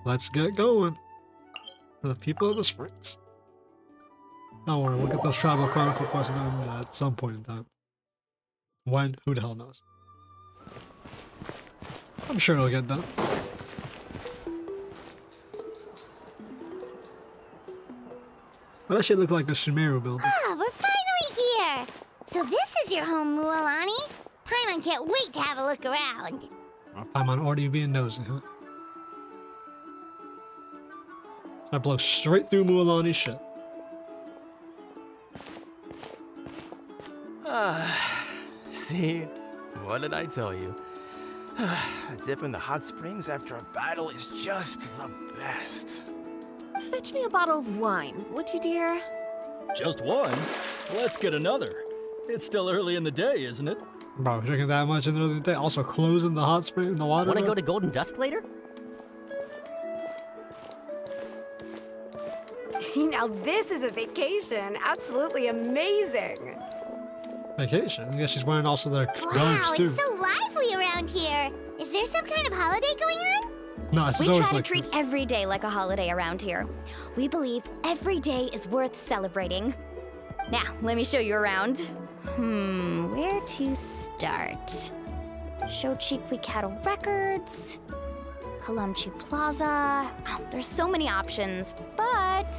let's get going. The people of the springs. Don't worry, we'll get those Tribal Chronicle quests done at some point in time. When? Who the hell knows? I'm sure it'll get done. Well, that shit look like a Sumeru building. Ah, we're finally here! So this is your home, Mualani? Paimon can't wait to have a look around. Well, Paimon already being nosy, huh? I blow straight through Mualani's shit. See? What did I tell you? A dip in the hot springs after a battle is just the best. Fetch me a bottle of wine, would you, dear? Just one? Let's get another. It's still early in the day, isn't it? Bro, drinking that much in the other day. Also closing the hot spring in the water. Want to go to Golden Dusk later? Now this is a vacation. Absolutely amazing. Vacation? I guess she's wearing also their Wow, robes too. it's so lively around here. Is there some kind of holiday going on? No, it's We always try to like treat this. every day like a holiday around here. We believe every day is worth celebrating. Now, let me show you around. Where to start? Shochiqui Cattle Records, Kalamchi Plaza. Oh, there's so many options, but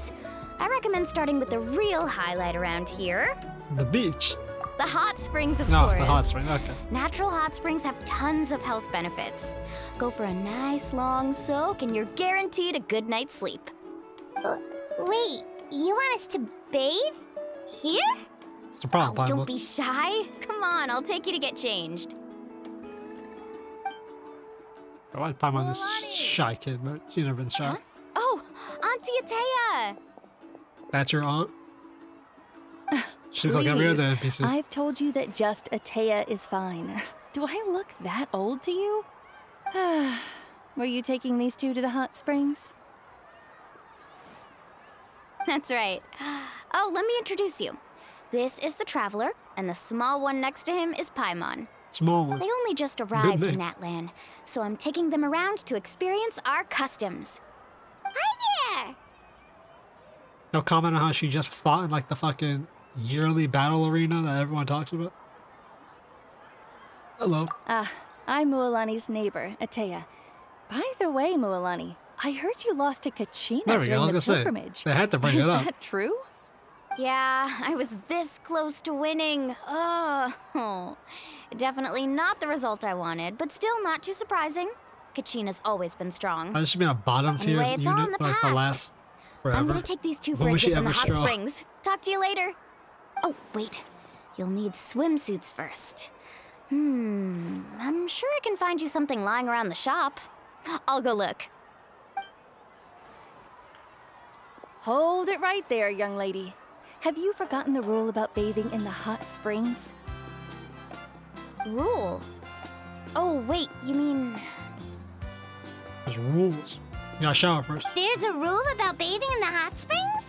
I recommend starting with the real highlight around here. The beach. The hot springs, of No, course. the hot spring, okay. Natural hot springs have tons of health benefits. Go for a nice long soak and you're guaranteed a good night's sleep. Wait, you want us to bathe? Here? It's the problem, Paimon. Don't be shy. Come on, I'll take you to get changed. Why is Paimon this shy kid, but she's never been shy. Huh? Oh, Auntie Atea! That's your aunt? She's like every other NPC. I've told you that just Atea is fine. Do I look that old to you? Were you taking these two to the hot springs? That's right. Oh, let me introduce you. This is the Traveler, and the small one next to him is Paimon. Small one. They only just arrived in name. NATLAN, so I'm taking them around to experience our customs. Hi there! No comment on how she just fought in like the fucking yearly battle arena that everyone talks about? Hello. I'm Mualani's neighbor, Atea. By the way, Mualani, I heard you lost to KACHINA There we go, I during was the gonna say, pilgrimage. they had to bring Is it up. that true? Yeah, I was this close to winning. Oh, definitely not the result I wanted, but still not too surprising. KACHINA's always been strong. I just been a bottom tier Anyway, it's all in unit the for like the past. last forever. I'm gonna take these two When for a was she dip in the ever hot strong? springs. Talk to you later. Oh, wait. You'll need swimsuits first. I'm sure I can find you something lying around the shop. I'll go look. Hold it right there, young lady. Have you forgotten the rule about bathing in the hot springs? Rule? Oh, wait, you mean... There's rules. You gotta shower first. There's a rule about bathing in the hot springs?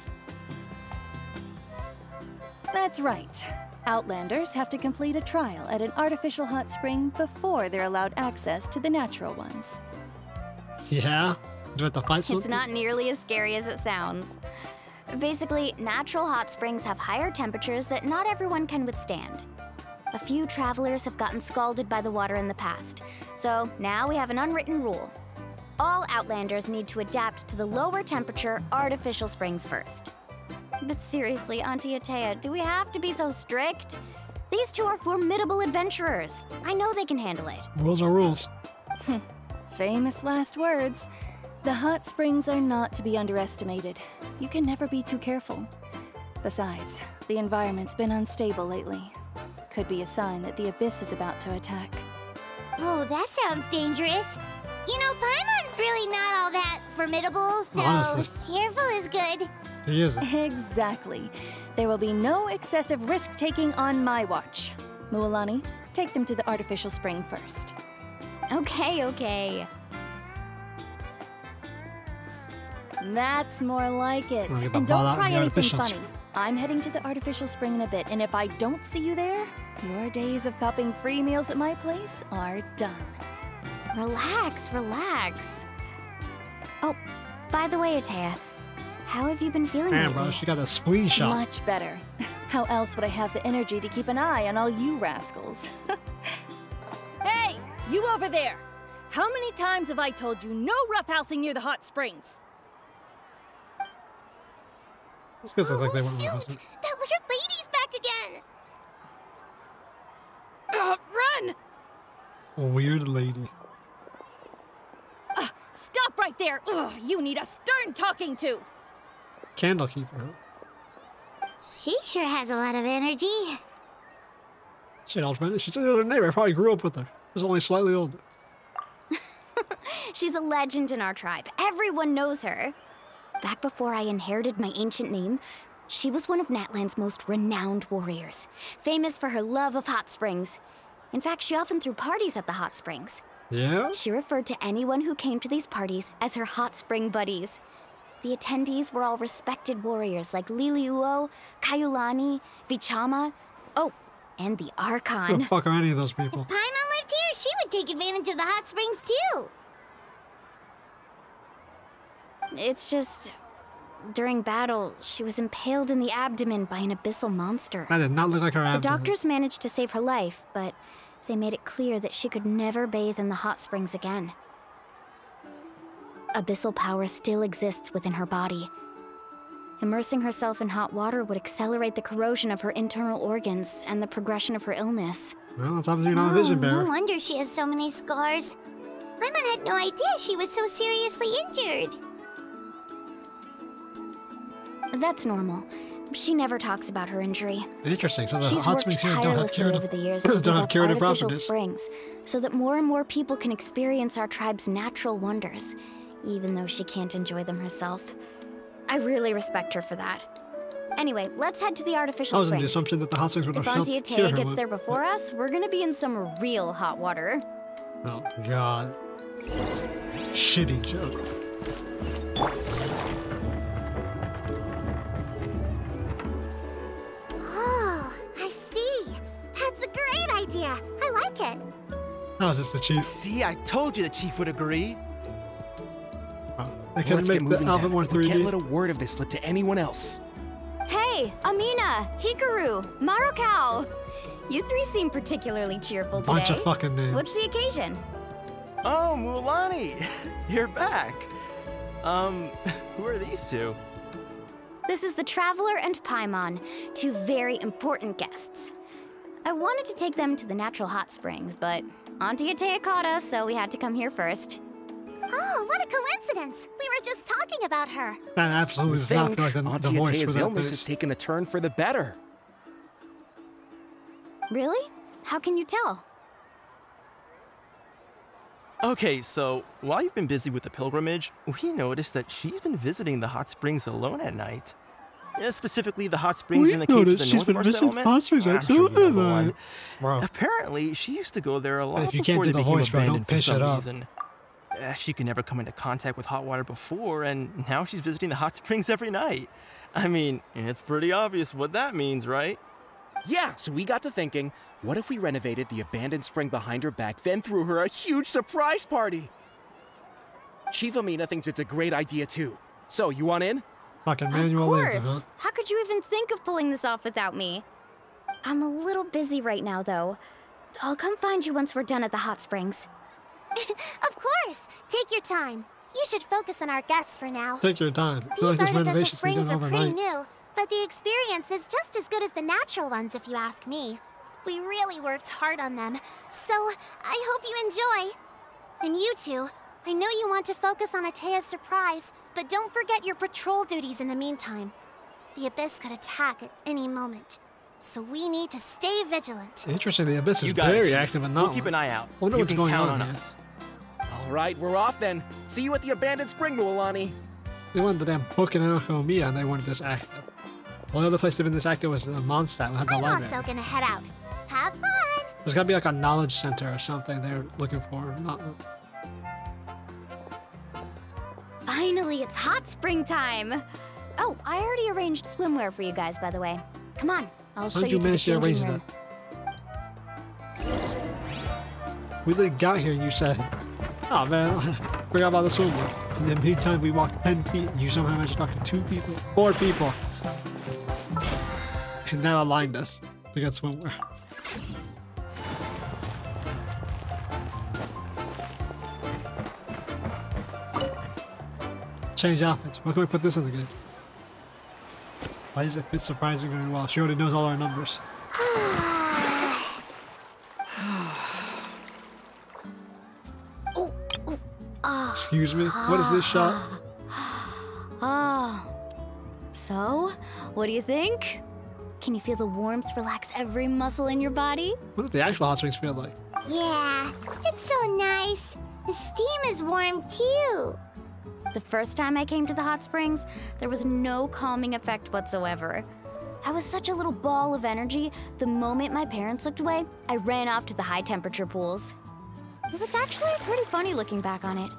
That's right. Outlanders have to complete a trial at an artificial hot spring before they're allowed access to the natural ones. Yeah? Do you have to fight something? It's not nearly as scary as it sounds. Basically, natural hot springs have higher temperatures that not everyone can withstand. A few travelers have gotten scalded by the water in the past, so now we have an unwritten rule. All Outlanders need to adapt to the lower temperature artificial springs first. But seriously, Auntie Atea, do we have to be so strict? These two are formidable adventurers. I know they can handle it. Rules are rules. Famous last words. The hot springs are not to be underestimated. You can never be too careful. Besides, the environment's been unstable lately. Could be a sign that the abyss is about to attack. Oh, that sounds dangerous. You know, Paimon's really not all that formidable, so Honestly. careful is good. He isn't. Exactly. There will be no excessive risk-taking on my watch. Mualani, take them to the artificial spring first. Okay. That's more like it. Wanna get the And ball don't out try in the anything artificial funny. I'm heading to the artificial spring in a bit, and if I don't see you there, your days of copping free meals at my place are done. Relax. Oh, by the way, Atea, how have you been feeling Damn, lately? bro, she got a spleen shot. Much better. How else would I have the energy to keep an eye on all you rascals? Hey, you over there! How many times have I told you no roughhousing near the hot springs? These guys look like they Oh, want shoot! to That weird lady's back again! Run! Weird lady. Stop right there! Ugh, you need a stern talking to! Candle keeper, huh? She sure has a lot of energy. Shit, old friend. She's her neighbor. I probably grew up with her. She's only slightly older. She's a legend in our tribe. Everyone knows her. Back before I inherited my ancient name, she was one of NATLAN's most renowned warriors, famous for her love of hot springs. In fact, she often threw parties at the hot springs. Yeah? She referred to anyone who came to these parties as her hot spring buddies. The attendees were all respected warriors like Liliuo, Kaiulani, Vichama, oh, and the Who Archon. the fuck are any of those people? If Paimon lived here, she would take advantage of the hot springs too. It's just, during battle, she was impaled in the abdomen by an abyssal monster. That did not look like her The abdomen. doctors managed to save her life, but they made it clear that she could never bathe in the hot springs again. Abyssal power still exists within her body. Immersing herself in hot water would accelerate the corrosion of her internal organs and the progression of her illness. Well, it's obviously not a vision No bearer. wonder she has so many scars. Paimon had no idea she was so seriously injured. That's normal. She never talks about her injury. Interesting. So the She's hot worked springs here don't have tirelessly over curative, the years to don't dig have up curative artificial properties. springs, so that more and more people can experience our tribe's natural wonders, even though she can't enjoy them herself. I really respect her for that. Anyway, let's head to the I artificial was in the springs. assumption that the hot springs would If have helped Auntie cure Atea her gets with. there before us, we're gonna be in some real hot water. Oh, God. Shitty joke. Oh, I see. That's a great idea. I like it. How is this the chief? See, I told you the chief would agree. Oh, they could Let's get make the moving album then. more We can't 3D. let a word of this slip to anyone else. Hey, Amina, Hikaru, Marokao. You three seem particularly cheerful today. Bunch of fucking names. What's the occasion? Oh, Mulani, you're back. Who are these two? This is the Traveler and Paimon, two very important guests. I wanted to take them to the natural hot springs, but Auntie Atea caught us, so we had to come here first. Oh, what a coincidence. We were just talking about her. That absolutely does not feel like the Auntie voice for Atea's that illness face. has taken a turn for the better. Really? How can you tell? Okay, so while you've been busy with the pilgrimage, we noticed that she's been visiting the hot springs alone at night. Yeah, specifically the hot springs in the cave to the north of our settlement. hot springs I'm at sure you know the one. Bro, Apparently, she used to go there a lot if you before can't do they the became voice, bro, don't abandoned for piss some it up. reason. She could never come into contact with hot water before, and now she's visiting the hot springs every night. I mean, it's pretty obvious what that means, right? Yeah, so we got to thinking, what if we renovated the abandoned spring behind her back, then threw her a huge surprise party? Chief Amina thinks it's a great idea too. So, you want in? fucking Of manual labor, course. huh? How could you even think of pulling this off without me? I'm a little busy right now, though. I'll come find you once we're done at the hot springs. Of course. Take your time. You should focus on our guests for now. Take your time. I feel like These this artificial renovation's been springs done are pretty overnight. new, but the experience is just as good as the natural ones if you ask me. We really worked hard on them, so I hope you enjoy. And you two, I know you want to focus on Atea's surprise, but don't forget your patrol duties in the meantime. The Abyss could attack at any moment, so we need to stay vigilant. Interesting, the Abyss is You got it, very Chief. active and We'll not. keep an eye out. Wonder You what's can going count on on here. us. All right, we're off then. See you at the abandoned spring, Mualani. They wanted the damn book in Alchemia and they wanted this active. The only other place they've been this active was the Mondstadt, we had the I'm library. also gonna head out. Have fun! There's gotta be like a knowledge center or something they're looking for. Not, Finally, it's hot spring time! Oh, I already arranged swimwear for you guys, by the way. Come on, I'll show how did you you to the manage to changing arrange room. that? We literally got here and you said, oh man, forgot about the swimwear. In the meantime, we walked 10 feet, and you somehow managed to talk to 2 people, 4 people. And that aligned us to get swimwear. Change outfits. Where can we put this in again? Why does it fit surprisingly well? She already knows all our numbers. Excuse me? What is this shot? Oh. So, what do you think? Can you feel the warmth relax every muscle in your body? What does the actual hot springs feel like? Yeah, it's so nice. The steam is warm too. The first time I came to the hot springs, there was no calming effect whatsoever. I was such a little ball of energy, the moment my parents looked away, I ran off to the high temperature pools. It was actually pretty funny looking back on it.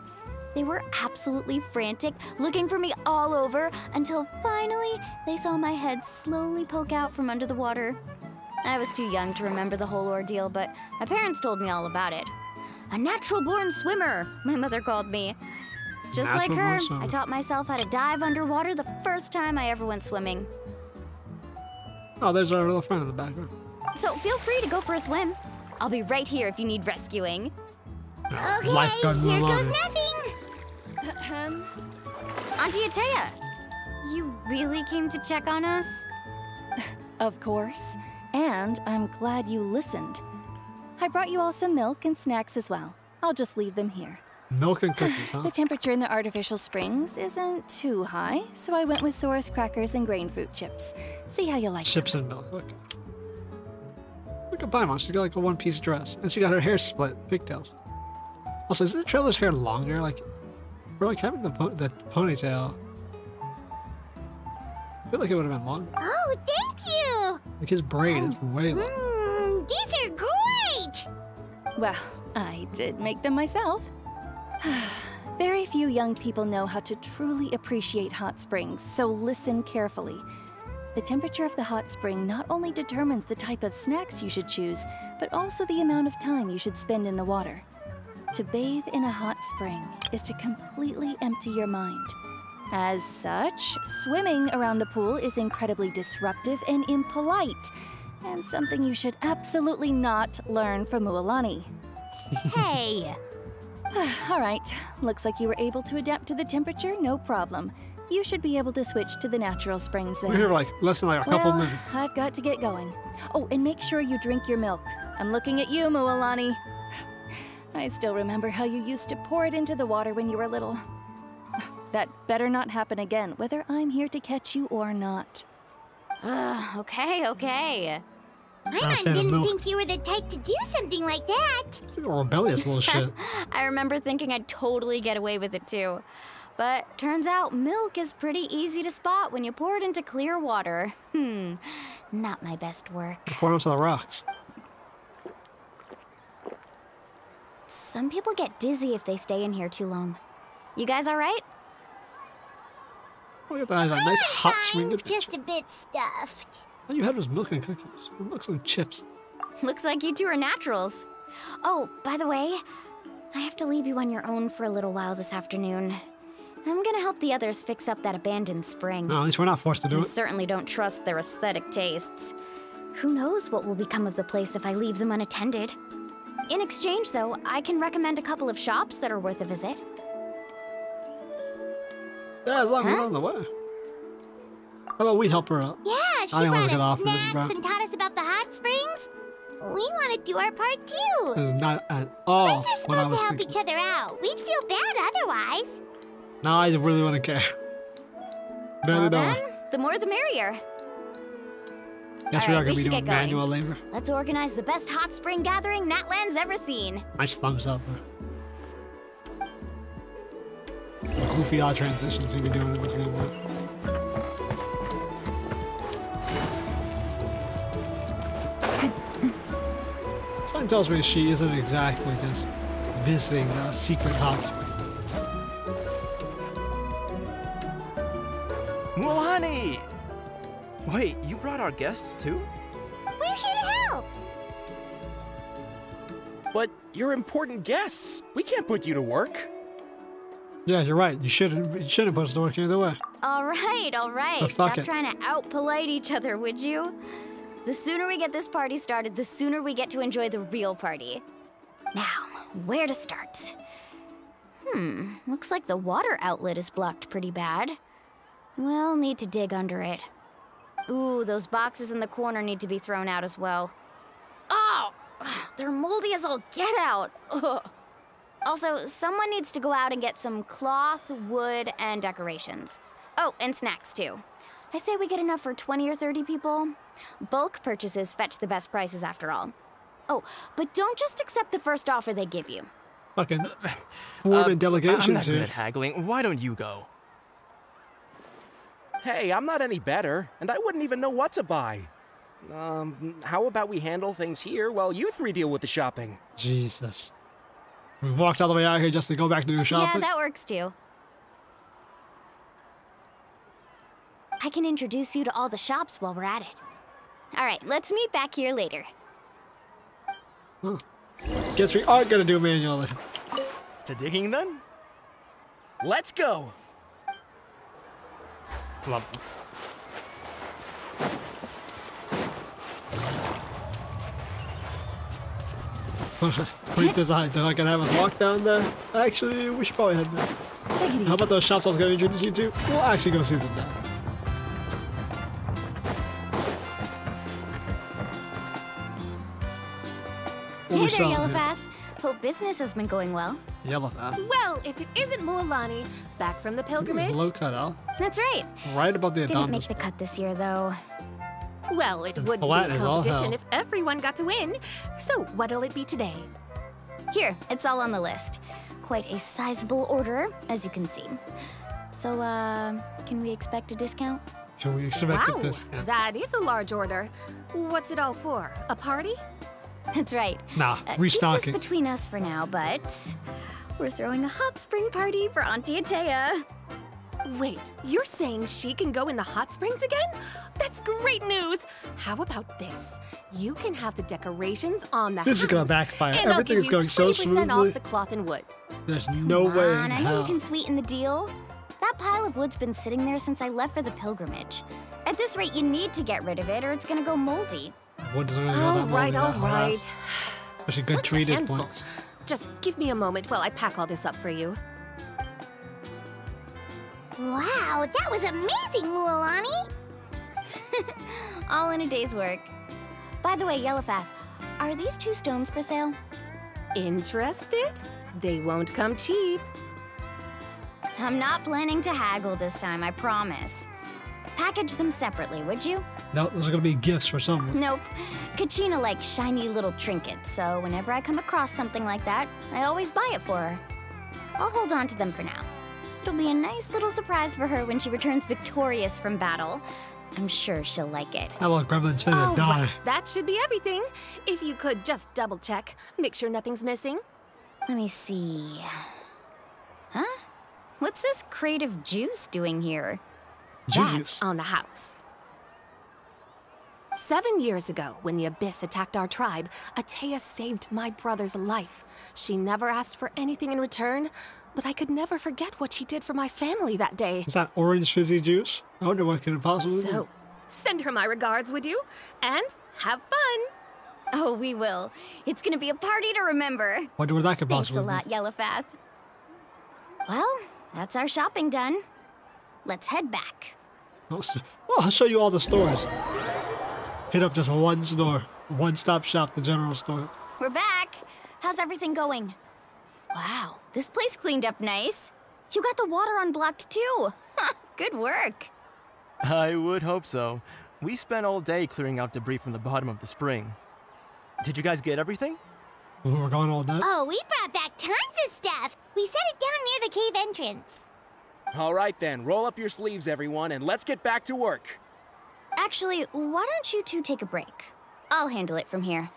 They were absolutely frantic, looking for me all over, until finally they saw my head slowly poke out from under the water. I was too young to remember the whole ordeal, but my parents told me all about it. A natural-born swimmer, my mother called me. Just like her, I taught myself how to dive underwater the first time I ever went swimming. Oh, there's our little friend in the background. So feel free to go for a swim. I'll be right here if you need rescuing. Okay, Lifeguard here goes Mulan. nothing. Auntie Atea, you really came to check on us? Of course. And I'm glad you listened. I brought you all some milk and snacks as well. I'll just leave them here. Milk and cookies, huh? The temperature in the artificial springs isn't too high, so I went with Sora's crackers and grain fruit chips. See how you like Chips them. and milk. Look. Look at Paimon. She's got like a one-piece dress. And she got her hair split. Pigtails. Also, isn't the trailer's hair longer? Like, we're like having the ponytail. I feel like it would have been longer. Oh, thank you. Like his braid is way longer. These are great. Well, I did make them myself. Very few young people know how to truly appreciate hot springs, so listen carefully. The temperature of the hot spring not only determines the type of snacks you should choose, but also the amount of time you should spend in the water. To bathe in a hot spring is to completely empty your mind. As such, swimming around the pool is incredibly disruptive and impolite, and something you should absolutely not learn from Mualani. Hey! All right, looks like you were able to adapt to the temperature, no problem. You should be able to switch to the natural springs then. We're here for like less than like a couple Well, minutes. I've got to get going. Oh, and make sure you drink your milk. I'm looking at you, Mualani. I still remember how you used to pour it into the water when you were little. That better not happen again, whether I'm here to catch you or not. Okay. Paimon didn't think you were the type to do something like that. It's like a rebellious little shit. I remember thinking I'd totally get away with it too. But turns out milk is pretty easy to spot when you pour it into clear water. Not my best work. Pour it onto the rocks. Some people get dizzy if they stay in here too long. You guys all right? Oh, you have a nice hot spring. Fine, just a bit stuffed. All you had was milk and cookies. And milk and chips. Looks like you two are naturals. Oh, by the way, I have to leave you on your own for a little while this afternoon. I'm gonna help the others fix up that abandoned spring. No, at least we're not forced to do I it. certainly don't trust their aesthetic tastes. Who knows what will become of the place if I leave them unattended. In exchange, though, I can recommend a couple of shops that are worth a visit. Yeah, as long as we're on the way. How about we help her out? Yeah, she I don't wanna brought get off us of this, snacks bro. and taught us about the hot springs. We want to do our part too. This is not at all Friends are what I supposed was to help thinking. each other out. We'd feel bad otherwise. No, I really want to care. Barely Well don't. then, the more the merrier. Guess we Alright, are going we to be should doing get going. manual labor. Let's organize the best hot spring gathering NATLAN's ever seen. Nice thumbs up. Goofy odd transitions we be doing in this game. Something tells me she isn't exactly just visiting a secret hot spring. Mualani! Wait, you brought our guests too? We're here to help. But you're important guests. We can't put you to work. Yeah, you're right. You shouldn't put us to work either way. All right. But fuck Stop it. trying to out-polite each other, would you? The sooner we get this party started, the sooner we get to enjoy the real party. Now, where to start? Looks like the water outlet is blocked pretty bad. We'll need to dig under it. Ooh, those boxes in the corner need to be thrown out as well. Oh! They're moldy as all get out! Ugh. Also, someone needs to go out and get some cloth, wood, and decorations. Oh, and snacks too. I say we get enough for 20 or 30 people. Bulk purchases fetch the best prices after all. Oh, but don't just accept the first offer they give you. Fucking forming delegations I'm not good here. at haggling. Why don't you go? Hey, I'm not any better, and I wouldn't even know what to buy. How about we handle things here while you three deal with the shopping? Jesus. We walked all the way out here just to go back to do shopping? Yeah, that works too. I can introduce you to all the shops while we're at it. All right, let's meet back here later. Huh. Guess we aren't gonna do manually. To digging then? Let's go! Love Great design. They're not gonna have us walk down there. Actually, we should probably head there. Take it easy. How about those shops I was gonna introduce you to? We'll actually go see them now. What Hey we there, selling here? Yellowpath. Hope business has been going well. Yellowpath. Well, if it isn't Mualani, back from the pilgrimage. Low cut out. That's right. Right above the Didn't make Adonis. the cut this year, though. Well, it And wouldn't flat be a as all competition hell. if everyone got to win. So, what'll it be today? Here, it's all on the list. Quite a sizable order, as you can see. So, can we expect a discount? Can we expect Wow, this? Yeah. that is a large order. What's it all for? A party? That's right. Nah, Keep restocking. this between us for now, but we're throwing a hot spring party for Auntie Atea. Wait, you're saying she can go in the hot springs again? That's great news! How about this? You can have the decorations on the This is gonna house, backfire. and I'll Everything give is you going so 20% smoothly. off the cloth and wood. There's no Come way on, in I know hell. you can sweeten the deal. That pile of wood's been sitting there since I left for the pilgrimage. At this rate, you need to get rid of it or it's gonna go moldy. What does it really All right. Especially good Such a treated handful. plants. Just give me a moment while I pack all this up for you. Wow, that was amazing, Mualani! All in a day's work. By the way, Yellowpath, are these 2 stones for sale? Interested? They won't come cheap. I'm not planning to haggle this time, I promise. Package them separately, would you? No, those are gonna be gifts for someone. Nope. Kachina likes shiny little trinkets, so whenever I come across something like that, I always buy it for her. I'll hold on to them for now. It'll be a nice little surprise for her when she returns victorious from battle. I'm sure she'll like it. How about Gremlin's finna All die? right, that should be everything. If you could just double check, make sure nothing's missing. Let me see. Huh? What's this crate of juice doing here? Juju's. That's on the house. 7 years ago, when the Abyss attacked our tribe, Atea saved my brother's life. She never asked for anything in return, but I could never forget what she did for my family that day. Is that orange fizzy juice? I wonder what could it possibly be. So, send her my regards, would you? And have fun! Oh, we will. It's gonna be a party to remember. Wonder what that could Thanks a possibly lot, Yellowpath. Well, that's our shopping done. Let's head back. be. Well, I'll show you all the stores. Hit up just one store. One-stop shop, the general store. We're back. How's everything going? Wow, this place cleaned up nice. You got the water unblocked too. Good work. I would hope so. We spent all day clearing out debris from the bottom of the spring. Did you guys get everything? We're going all day. Oh, we brought back tons of stuff! We set it down near the cave entrance. All right then, roll up your sleeves, everyone, and let's get back to work. Actually, why don't you two take a break? I'll handle it from here.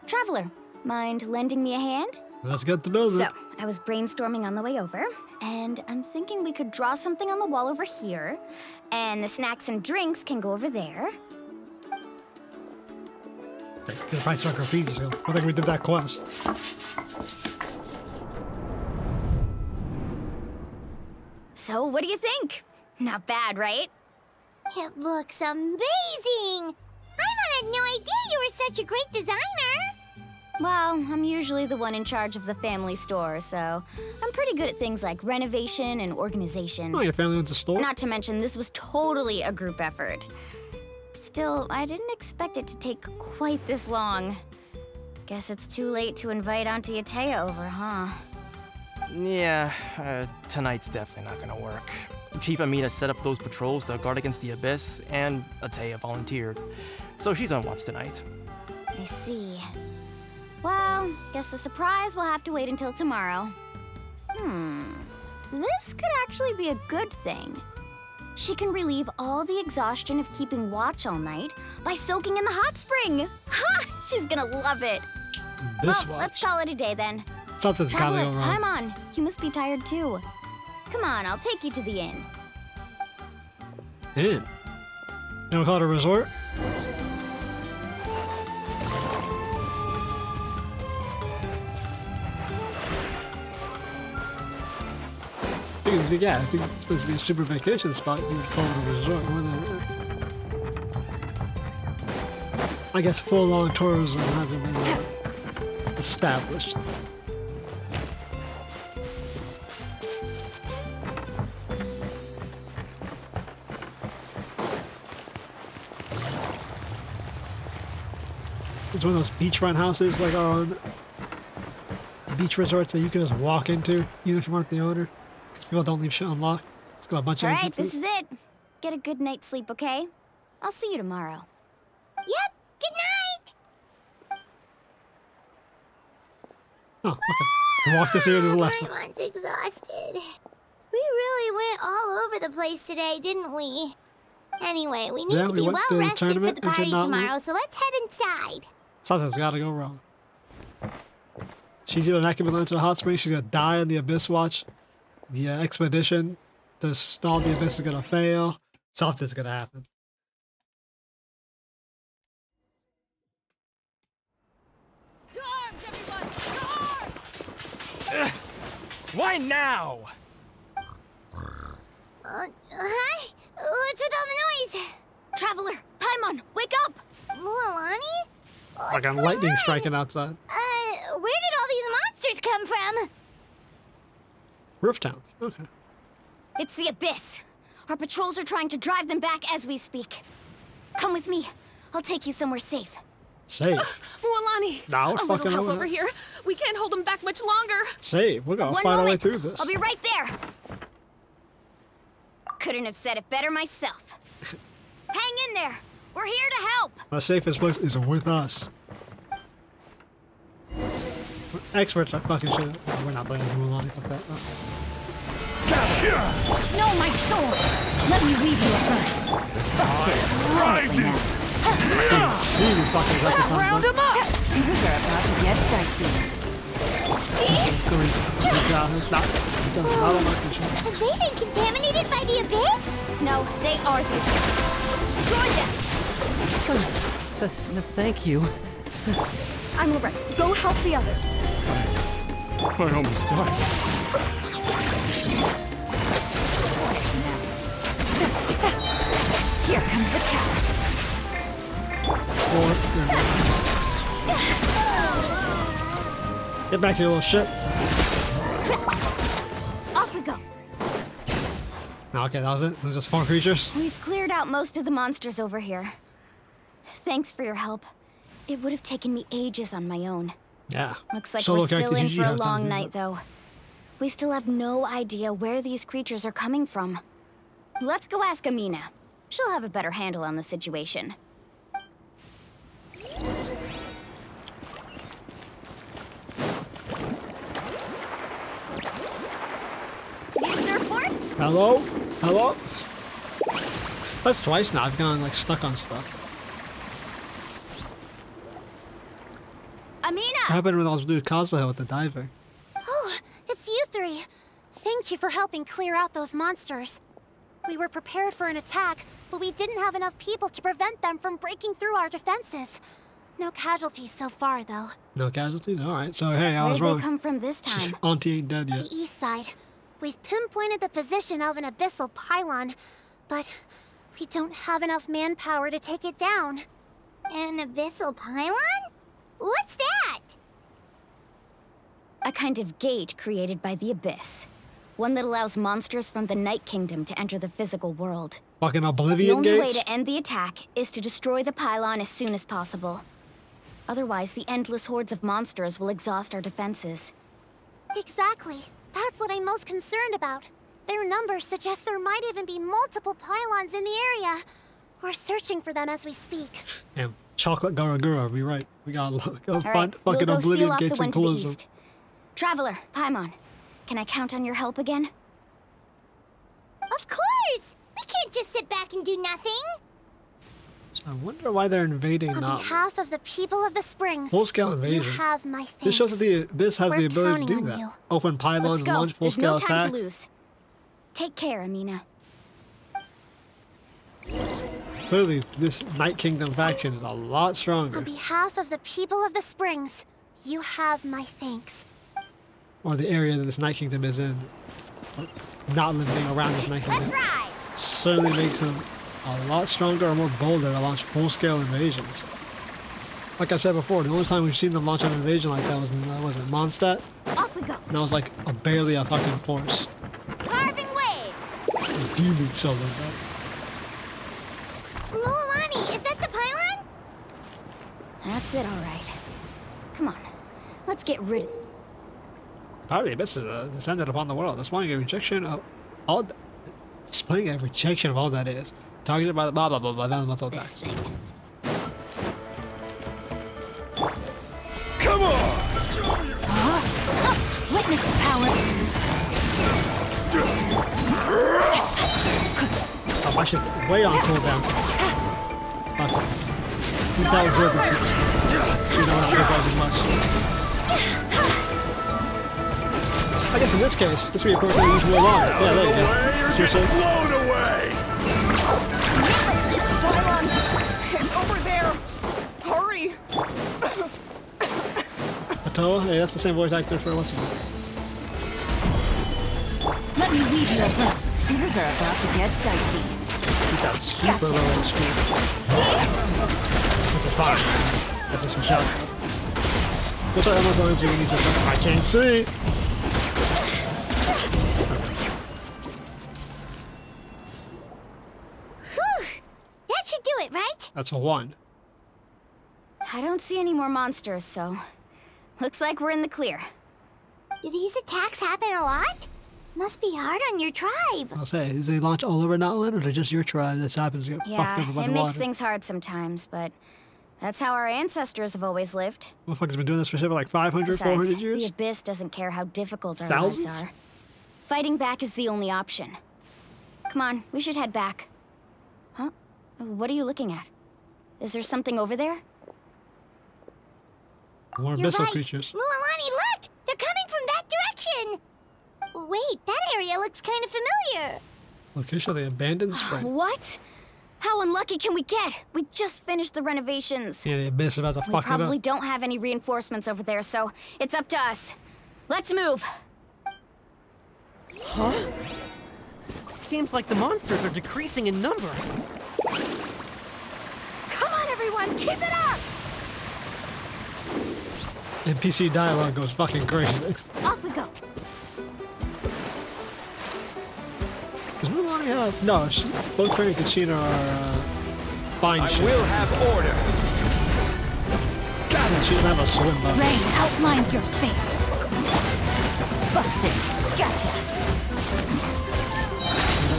Traveler, mind lending me a hand? Let's get to know So, them. I was brainstorming on the way over, and I'm thinking we could draw something on the wall over here, and the snacks and drinks can go over there. Get price on graffiti still. I think we did that quest. So, what do you think? Not bad, right? It looks amazing! I had no idea you were such a great designer! Well, I'm usually the one in charge of the family store, so I'm pretty good at things like renovation and organization. Oh, your family owns a store? Not to mention, this was totally a group effort. Still, I didn't expect it to take quite this long. Guess it's too late to invite Auntie Atea over, huh? Yeah, tonight's definitely not gonna work. Chief Amina set up those patrols to guard against the Abyss, and Atea volunteered. So she's on watch tonight. I see. Well, guess the surprise will have to wait until tomorrow. This could actually be a good thing. She can relieve all the exhaustion of keeping watch all night by soaking in the hot spring. Ha! She's gonna love it. This well, watch. let's call it a day then. Something's gotta Traveler, go wrong. I'm on. You must be tired too. Come on, I'll take you to the inn. Inn? You don't call it a resort? Yeah, I think it's supposed to be a super vacation spot. You would call it a resort. I guess full-on tourism hasn't been established. It's one of those beachfront houses like on beach resorts that you can just walk into, even if you aren't the owner. People don't leave shit unlocked. It's got a bunch of Alright, entrances. this is it. Get a good night's sleep, okay? I'll see you tomorrow. Yep, good night! Oh, okay. Walk this here to the left. Paimon's exhausted. We really went all over the place today, didn't we? Anyway, we need to be well rested for the party tomorrow, so let's head inside. Something's gotta go wrong. She's either not gonna be to the hot spring, she's gonna die in the Abyss Watch. The expedition to stall the Abyss is gonna fail. Something's gonna happen. To arms, everyone! To arms! Why now? Hi? What's with all the noise? Traveler, Paimon, wake up! Mualani? Like a lightning striking outside. Where did all these monsters come from? Roof towns. Okay. It's the Abyss. Our patrols are trying to drive them back as we speak. Come with me. I'll take you somewhere safe. Safe. Mualani! Now we're a fucking little help over over here. We can't hold them back much longer. Safe. We're gonna One fight our way moment. through this. I'll be right there. Couldn't have said it better myself. Hang in there. We're here to help. The safest place is with us. Experts are fucking shit. We're not playing Mulan like that. No, my sword! Let me weave you a verse. Rising! See these fucking records. Round them up! Things are about to get dicey. Have they been contaminated by the Abyss? No, they are the Abyss. Destroy them. Thank you. I'm alright. Go help the others. I almost died. Here comes the cash. Get back here, little shit. Off we go. No, okay, that was it. It was just 4 creatures. We've cleared out most of the monsters over here. Thanks for your help. It would have taken me ages on my own. Yeah. Looks like Solo we're still characters in usually for a have time to long do night, that. though. We still have no idea where these creatures are coming from. Let's go ask Amina. She'll have a better handle on the situation. Need a surfboard? Hello? Hello? That's twice now. I've gone like stuck on stuff. Amina! What happened when I was doing Kazuha with the diving? Oh, it's you three. Thank you for helping clear out those monsters. We were prepared for an attack, but we didn't have enough people to prevent them from breaking through our defenses. No casualties so far, though. No casualties? Alright, so hey, I Where was did wrong. they come from this time? Auntie ain't dead yet. The east side. We've pinpointed the position of an abyssal pylon, but we don't have enough manpower to take it down. An abyssal pylon? What's that? A kind of gate created by the Abyss. One that allows monsters from the Night Kingdom to enter the physical world. Fucking The Oblivion only way gates? to end the attack is to destroy the pylon as soon as possible. Otherwise, the endless hordes of monsters will exhaust our defenses. Exactly. That's what I'm most concerned about. Their numbers suggest there might even be multiple pylons in the area. We're searching for them as we speak. Damn, chocolate Garagura, be right. We gotta go All find right, we'll fucking go Oblivion seal off the gates one and to the close them. east. Traveler, Paimon, can I count on your help again? Of course! We can't just sit back and do nothing. I wonder why they're invading On now. behalf of the people of the springs, Full-scale you invasion. have my thanks. This shows that the Abyss has We're the ability to counting do on that. you. Open pylons Let's and go. launch There's full-scale no time attacks. to lose. Take care, Amina. Clearly, this Night Kingdom faction is a lot On stronger. behalf of the people of the springs, you have my thanks. Or the area that this Night Kingdom is in. Or not living around this Night Kingdom. Let's ride! Certainly makes them a lot stronger or more bolder to launch full-scale invasions. Like I said before, the only time we've seen them launch an invasion like that was in, Mondstadt? Off we go. And that was like barely a fucking force. Carving waves! Demon solo, bro. Mualani, is that the pylon? That's it, all right. Come on, let's get rid of... Power of the Abyss is descended upon the world, displaying a rejection of all... Displaying a rejection of all that is. Targeted by the blah blah blah blah elemental this attacks. thing. Come on! Witness the power. Oh, my shit's way on cooldown. Fuck. You probably heard this. You don't have to survive as much. I guess in this case, this would be appropriate to use more long. Yeah, there you go. Seriously? Blown away! Pylon! It's over there! Hurry! Atoa? Hey, that's the same voice actor for what's it? Let me lead you a bit. Things are about to get dicey. He got super low on screen. Which is fine. That's just some shout. What's our Amazon do we need to I can't see! Whew! That should do it, right? That's a 1. I don't see any more monsters, so... Looks like we're in the clear. Do these attacks happen a lot? Must be hard on your tribe. I'll say, is they launch all over NATLAN, or is it just your tribe that happens to get fucked Yeah, over by it the makes water? things hard sometimes, but... That's how our ancestors have always lived. Motherfuckers been doing this for shit for like 500, Besides, 400 years? the Abyss doesn't care how difficult our Thousands? lives are. Fighting back is the only option. Come on, we should head back. Huh? What are you looking at? Is there something over there? More You're abyssal right. creatures. Mualani, look! They're coming from that direction! Wait, that area looks kind of familiar. Location of the abandoned spring. What? How unlucky can we get? We just finished the renovations. Yeah, the abyss is about to We fuck it probably up. don't have any reinforcements over there, so it's up to us. Let's move. Huh? Seems like the monsters are decreasing in number. Come on, everyone, keep it up! NPC dialogue goes fucking crazy. Off we go. Does Mulan have... No, both her and KACHINA are fine shit. I will have order. God, she doesn't have a swim button. Rain outlines your fate. Busted. Gotcha.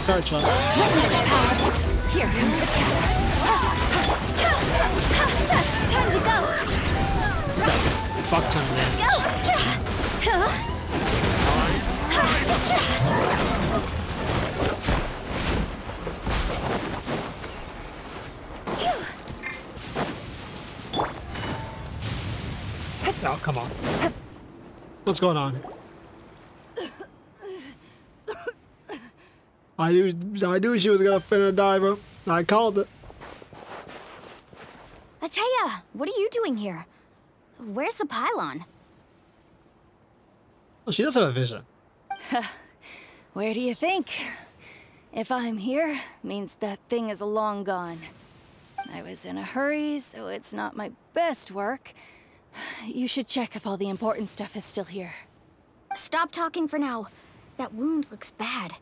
Card shot. Witness the power. Here comes the catch. Time to go! Fuck ton of Oh, come on. What's going on? I knew she was gonna finna die, bro. I called it. Ateya, what are you doing here? Where's the pylon? Well, she does have a vision. Where do you think? If I'm here, means that thing is long gone. I was in a hurry, so it's not my best work. You should check if all the important stuff is still here. Stop talking for now. That wound looks bad.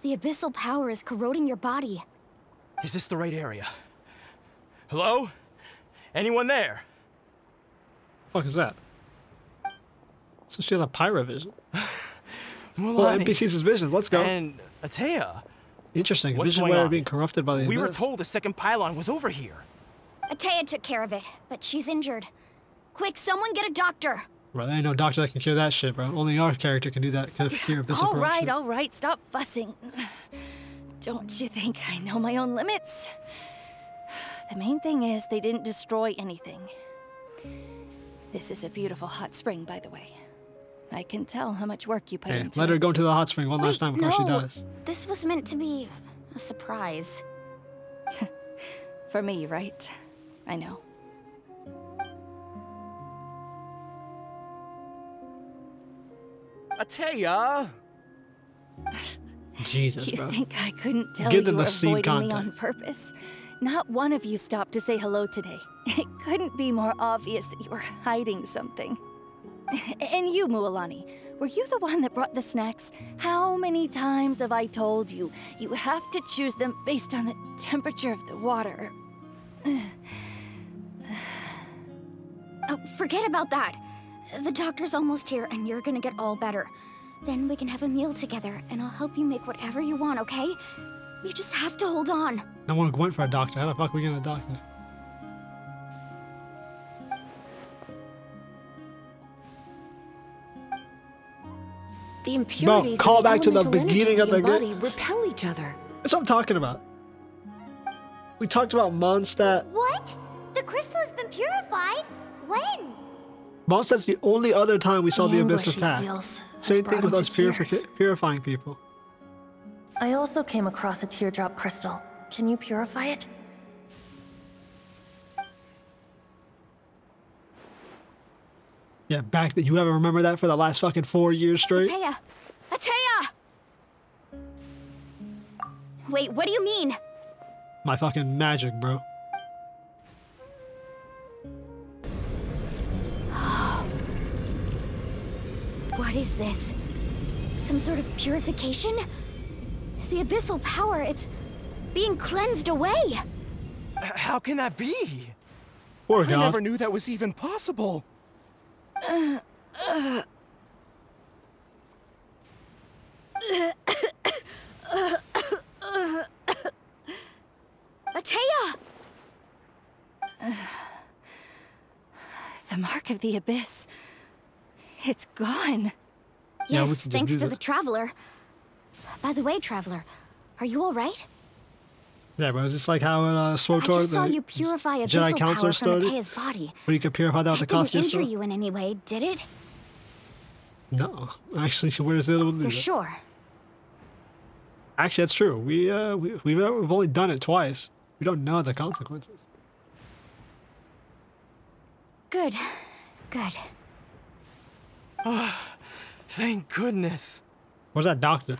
The abyssal power is corroding your body. Is this the right area? Hello? Anyone there? What the fuck is that? So she has a pyrovision. Well, NPC's vision. Let's go. And Atea. Interesting. What's Vision going where on? being corrupted by the We were abyss. told the second pylon was over here. Atea took care of it, but she's injured. Quick, someone get a doctor! Bro, there ain't no doctor that can cure that shit, bro. Only our character can do that. Can cure abyssal corruption. All right, stop fussing. Don't you think I know my own limits? The main thing is they didn't destroy anything. This is a beautiful hot spring, by the way. I can tell how much work you put Hey, into let it. her go to the hot spring one last time before she dies. This was meant to be a surprise. For me, right? I know. Atea! Jesus, You bro. think I couldn't tell Give you them were the seed avoiding me content. on purpose? Not one of you stopped to say hello today. It couldn't be more obvious that you were hiding something. And you, Mualani, were you the one that brought the snacks? How many times have I told you, you have to choose them based on the temperature of the water? Oh, forget about that. The doctor's almost here, and you're gonna get all better. Then we can have a meal together, and I'll help you make whatever you want, okay? You just have to hold on. No one went for a doctor. How the fuck are we getting a doctor? The impurities call and the back to the elemental beginning of energy the we game. embody repel each other. That's what I'm talking about. We talked about Mondstadt. What? The crystal has been purified? When? Mondstadt's the only other time we saw the abyss anguish he attack. feels has Same brought thing with him us to tears. purifying people. I also came across a teardrop crystal. Can you purify it? Yeah, back that you ever remember that for the last fucking 4 years straight? Atea! Atea! Wait, what do you mean? My fucking magic, bro. What is this? Some sort of purification? The abyssal power, it's being cleansed away. How can that be? Poor I God. never knew that was even possible. Atea! The mark of the abyss. It's gone. Yeah, we Yes, can just thanks do to that. the Traveler. By the way, Traveler, are you alright? Yeah, but it's just like how in I SWTOR, just saw the you purify Jedi abyssal Counselor power from started. Atea's body. where you could purify that with That the didn't costume injure stuff. you in any way, did it? No, actually, where does the other one do You're that? sure? Actually, that's true. We've only done it twice. We don't know the consequences. Good. Good. Thank goodness. Where's that doctor?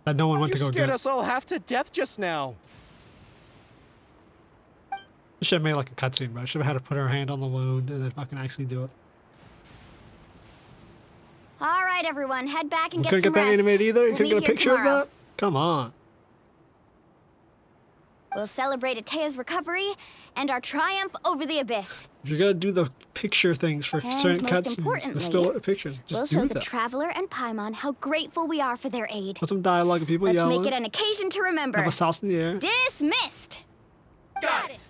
That no one went You to go scared get. us all half to death just now. Should have made like a cutscene, bro. Should have had her put her hand on the wound and then fucking actually do it. All right, everyone, head back and We get couldn't some get that rest. animated either. You We'll couldn't get a meet here picture of tomorrow. that. Come on. We'll celebrate Atea's recovery and our triumph over the abyss. If you're gonna do the picture things for And certain most cutscenes, importantly, the still pictures, We'll just show do the that. Traveler and Paimon how grateful we are for their aid. Put some dialogue of people Let's yelling. make it an occasion to remember. Have us tossed in the air. Dismissed! Got it.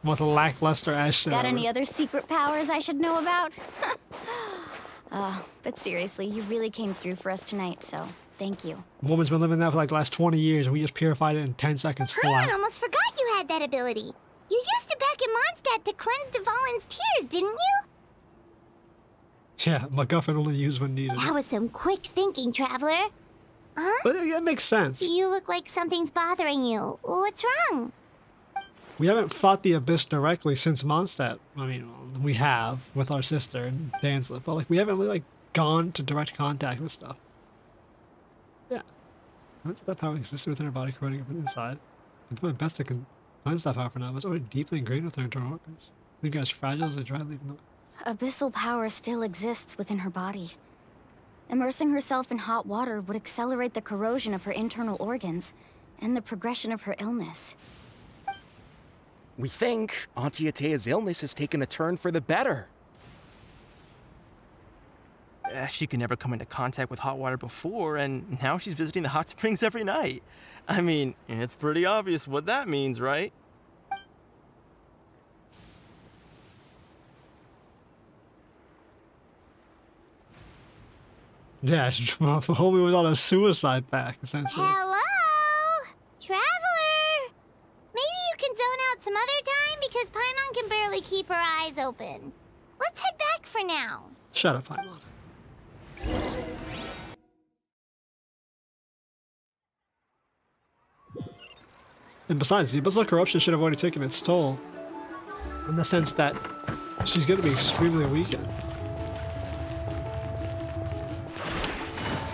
What a lackluster ass show. Got any other secret powers I should know about? But seriously, you really came through for us tonight, so thank you. Woman's been living that for like the last 20 years and we just purified it in 10 seconds Paimon flat. almost forgot you had that ability. You used it back in Mondstadt to cleanse Dvalin's tears, didn't you? Yeah, MacGuffin only used when needed. That was some quick thinking, Traveler. Huh? But that makes sense. You look like something's bothering you. What's wrong? We haven't fought the Abyss directly since Mondstadt. I mean, we have with our sister and Danslip, but like we haven't really like gone to direct contact with stuff. Yeah. Once that power existed within her body, corroding it from inside. I do my best to cleanse that power for now, but it's already deeply ingrained with her internal organs. I think you're as fragile as a dry leaf. Abyssal power still exists within her body. Immersing herself in hot water would accelerate the corrosion of her internal organs and the progression of her illness. We think Auntie Atea's illness has taken a turn for the better. She could never come into contact with hot water before, and now she's visiting the hot springs every night. I mean, it's pretty obvious what that means, right? Yeah, homie was on a suicide pack, essentially. Hello? Traveler! Maybe you can zone out some other time because Paimon can barely keep her eyes open. Let's head back for now. Shut up, Paimon. And besides, the Abyssal Corruption should have already taken its toll. In the sense that she's going to be extremely weakened.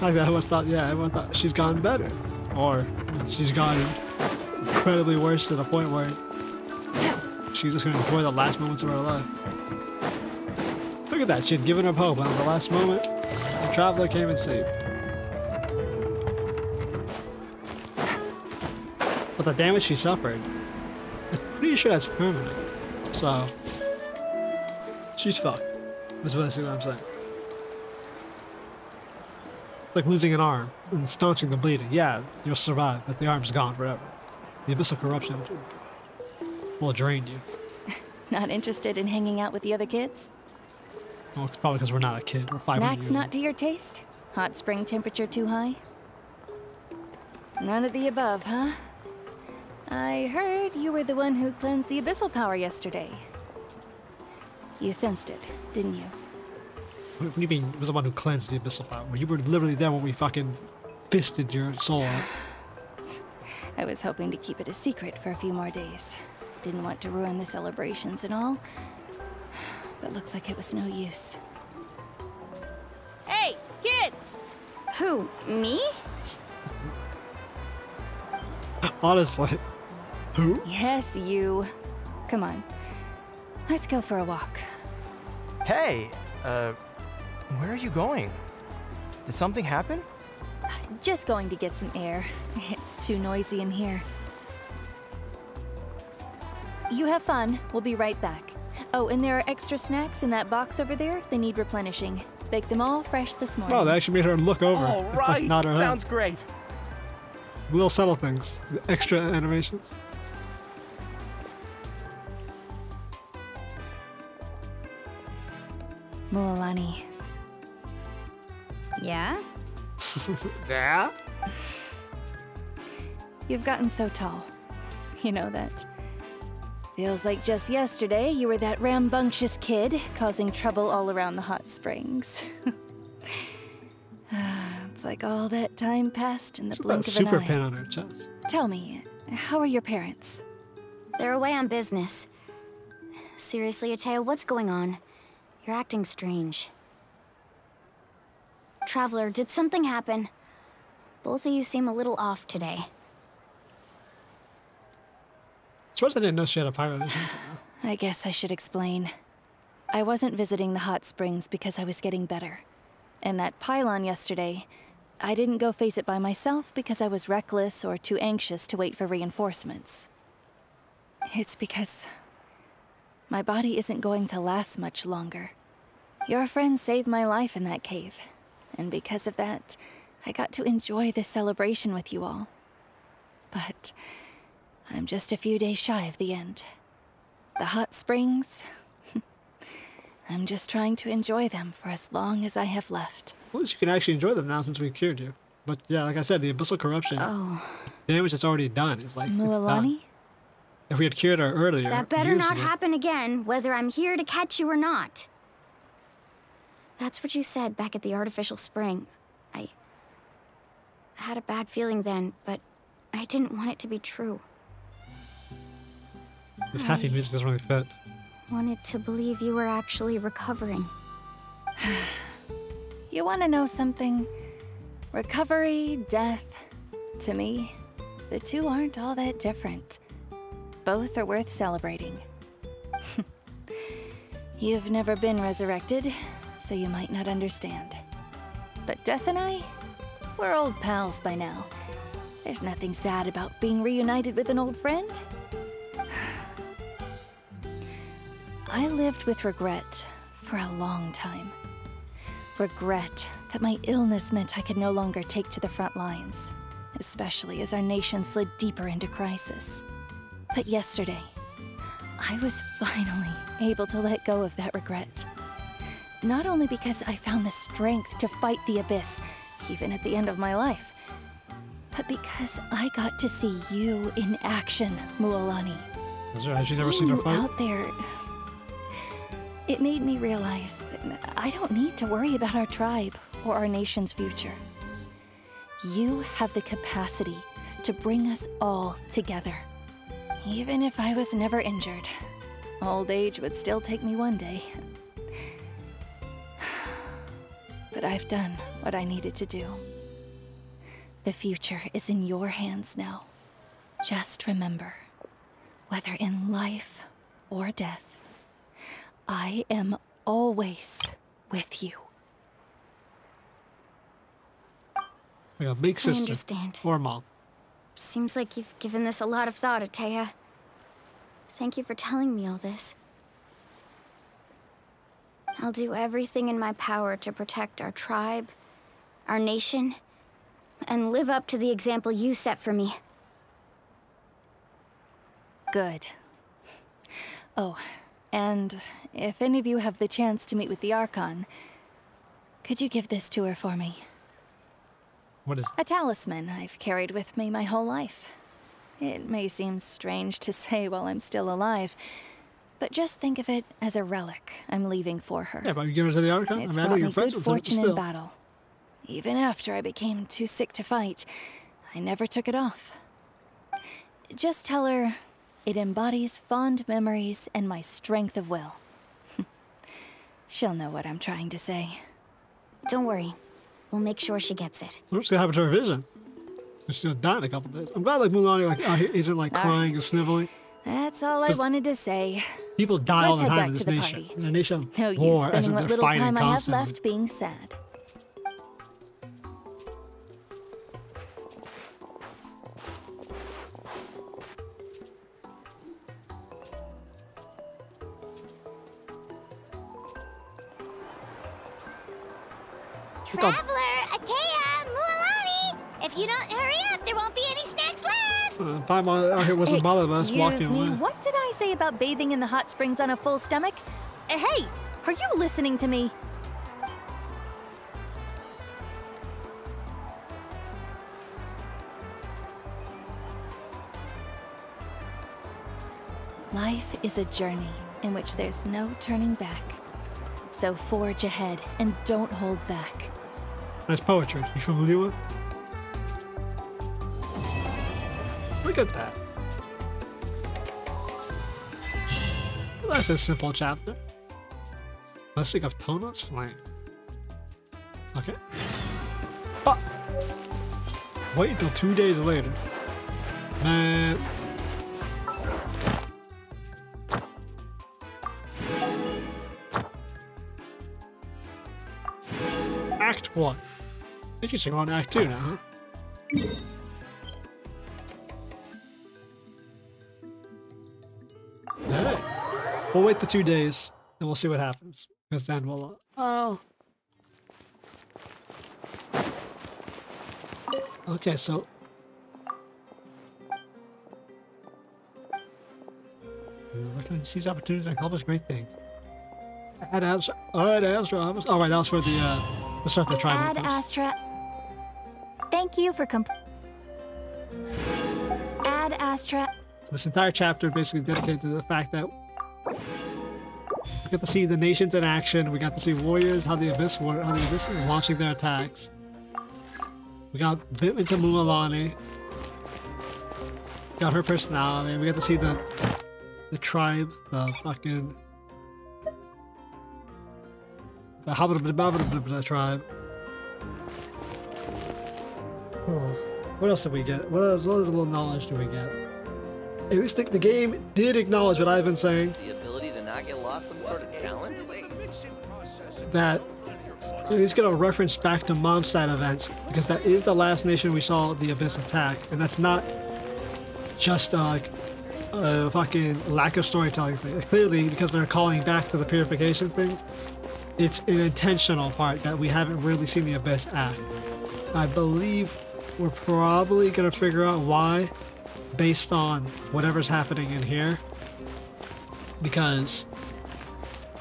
Like that, everyone thought, yeah, everyone thought she's gotten better. Or she's gotten incredibly worse to the point where she's just going to enjoy the last moments of her life. Look at that, she had given up hope, and at the last moment, the Traveler came and saved her. But the damage she suffered, I'm pretty sure that's permanent. So, she's fucked. That's basically what I'm saying. Like losing an arm and staunching the bleeding. Yeah, you'll survive, but the arm's gone forever. The Abyssal Corruption will drain you. Not interested in hanging out with the other kids? Well, it's probably because we're not a kid. We're 5 Snacks not to your taste? Hot spring temperature too high? None of the above, huh? I heard you were the one who cleansed the abyssal power yesterday. You sensed it, didn't you? What do you mean, was the one who cleansed the abyssal power? You were literally there when we fucking fisted your soul out. I was hoping to keep it a secret for a few more days. Didn't want to ruin the celebrations and all. But looks like it was no use. Hey, kid! Who, me? Honestly. Who? Yes, you. Come on. Let's go for a walk. Hey, where are you going? Did something happen? Just going to get some air. It's too noisy in here. You have fun. We'll be right back. Oh, and there are extra snacks in that box over there if they need replenishing. Baked them all fresh this morning. Oh, they actually made her look over. All right, like sounds great. Little subtle things. Extra animations. Mualani. Yeah? Yeah? You've gotten so tall. You know that. Feels like just yesterday you were that rambunctious kid causing trouble all around the hot springs. It's like all that time passed in the blink of an eye. Super pin on her chest. Tell me, how are your parents? They're away on business. Seriously, Atea, what's going on? You're acting strange. Traveler, did something happen? Both of you seem a little off today. Suppose I didn't know she had a pirate vision. I guess I should explain. I wasn't visiting the hot springs because I was getting better. And that pylon yesterday, I didn't go face it by myself because I was reckless or too anxious to wait for reinforcements. It's because my body isn't going to last much longer. Your friend saved my life in that cave, and because of that, I got to enjoy this celebration with you all. But I'm just a few days shy of the end. The hot springs, I'm just trying to enjoy them for as long as I have left. Well, at least you can actually enjoy them now since we cured you. But yeah, like I said, the Abyssal Corruption, damage that's already done is like, it's done. If we had cured her earlier... That better not happen again, whether I'm here to catch you or not. That's what you said back at the artificial spring. I had a bad feeling then, but I didn't want it to be true. This happy music doesn't really fit. Wanted to believe you were actually recovering. You want to know something? Recovery, death, to me, the two aren't all that different. Both are worth celebrating. You've never been resurrected, so you might not understand. But Death and I, we're old pals by now. There's nothing sad about being reunited with an old friend. I lived with regret for a long time. Regret that my illness meant I could no longer take to the front lines, especially as our nation slid deeper into crisis. But yesterday, I was finally able to let go of that regret. Not only because I found the strength to fight the Abyss, even at the end of my life, but because I got to see you in action, Mualani. That's right, has she never seen her fight? Out there, it made me realize that I don't need to worry about our tribe or our nation's future. You have the capacity to bring us all together. Even if I was never injured, old age would still take me one day. But I've done what I needed to do. The future is in your hands now. Just remember, whether in life or death, I am always with you. Like a big sister. I understand. Or mom. Seems like you've given this a lot of thought, Ateya. Thank you for telling me all this. I'll do everything in my power to protect our tribe, our nation, and live up to the example you set for me. Good. Oh, and if any of you have the chance to meet with the Archon, could you give this to her for me? What is a talisman I've carried with me my whole life. It may seem strange to say while I'm still alive, but just think of it as a relic I'm leaving for her. Yeah, but you give her to the Archon? It's I know brought you're me friends good with her, but fortune in still. battle. Even after I became too sick to fight, I never took it off. Just tell her it embodies fond memories and my strength of will. She'll know what I'm trying to say. Don't worry. We'll make sure she gets it. What's gonna happen to her vision? She's gonna die in a couple days. I'm glad like Mualani isn't like crying and sniveling. That's all I wanted to say. People die all the Let's head time in back this to the nation. party. In a nation of No use war, as spending in what they're little fighting time I have constantly. left being sad. Traveler, Ateya, Mualani! If you don't hurry up, there won't be any snacks left! Paimon out here wasn't bothered by us walking Excuse me, away. what did I say about bathing in the hot springs on a full stomach? Hey, are you listening to me? Life is a journey in which there's no turning back. So forge ahead and don't hold back. Nice poetry. You from Liwa? Look at that. Well, that's a simple chapter. Blessing of Tona's Flame. Okay. But wait until 2 days later. Man. Act 1. I think you should go on Act 2 now, huh? Hey. We'll wait the 2 days and we'll see what happens. Because then we'll okay, so looking to seize opportunities and accomplish great things. Ad Astra. Oh, right, that was for the start the tribe. Ad Astra. Thank you for Ad Astra. This entire chapter basically dedicated to the fact that we got to see the nations in action. We got to see warriors, how the Abyss is launching their attacks. We got a bit into Mualani. Got her personality. We got to see the the tribe, the fucking the tribe. Oh, what else did we get? What little knowledge do we get? At least the game did acknowledge what I've been saying. The ability to not get lost some sort of talent? That he's gonna reference back to Mondstadt events, because that is the last nation we saw the Abyss attack, and that's not just like a fucking lack of storytelling thing. Clearly, because they're calling back to the purification thing, it's an intentional part that we haven't really seen the Abyss act. I believe we're probably gonna figure out why based on whatever's happening in here, because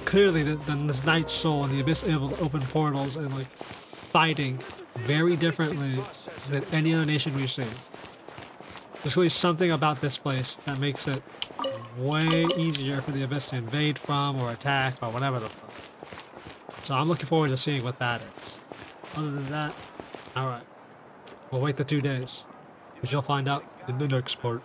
clearly this Night Soul and the Abyss are able to open portals and like fighting very differently than any other nation we've seen. There's really something about this place that makes it way easier for the Abyss to invade from or attack or whatever the fuck. So I'm looking forward to seeing what that is. Other than that, alright. We'll wait the 2 days, which you'll find out in the next part.